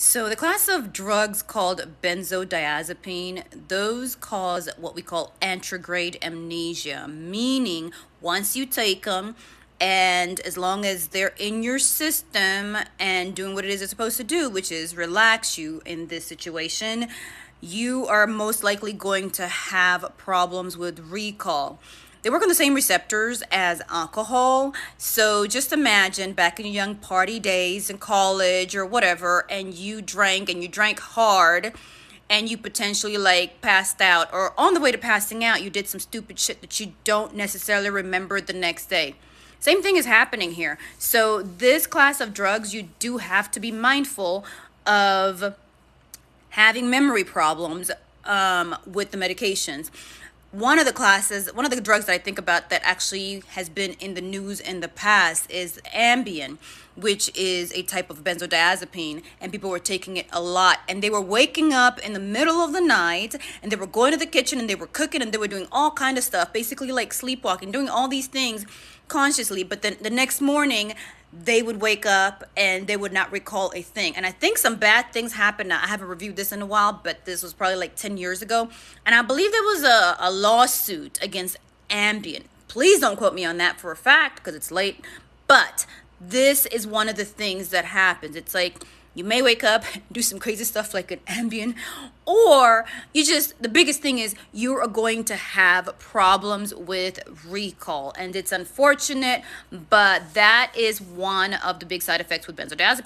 So the class of drugs called benzodiazepine, those cause what we call anterograde amnesia, meaning once you take them, and as long as they're in your system and doing what it is it's supposed to do, which is relax you in this situation, you are most likely going to have problems with recall. They work on the same receptors as alcohol. So just imagine back in your young party days in college or whatever, and you drank hard and you potentially like passed out, or on the way to passing out, you did some stupid shit that you don't necessarily remember the next day. Same thing is happening here. So this class of drugs, you do have to be mindful of having memory problems with the medications. One of the drugs that I think about that actually has been in the news in the past is Ambien, which is a type of benzodiazepine, and people were taking it a lot. And they were waking up in the middle of the night, and they were going to the kitchen, and they were cooking, and they were doing all kind of stuff, basically like sleepwalking, doing all these things consciously. But then the next morning, they would wake up and they would not recall a thing. And I think some bad things happened. Now, I haven't reviewed this in a while, but this was probably like 10 years ago. And I believe there was a lawsuit against Ambien. Please don't quote me on that for a fact because it's late. But this is one of the things that happens. It's like you may wake up, do some crazy stuff like an Ambien, or the biggest thing is you are going to have problems with recall. And it's unfortunate, but that is one of the big side effects with benzodiazepines.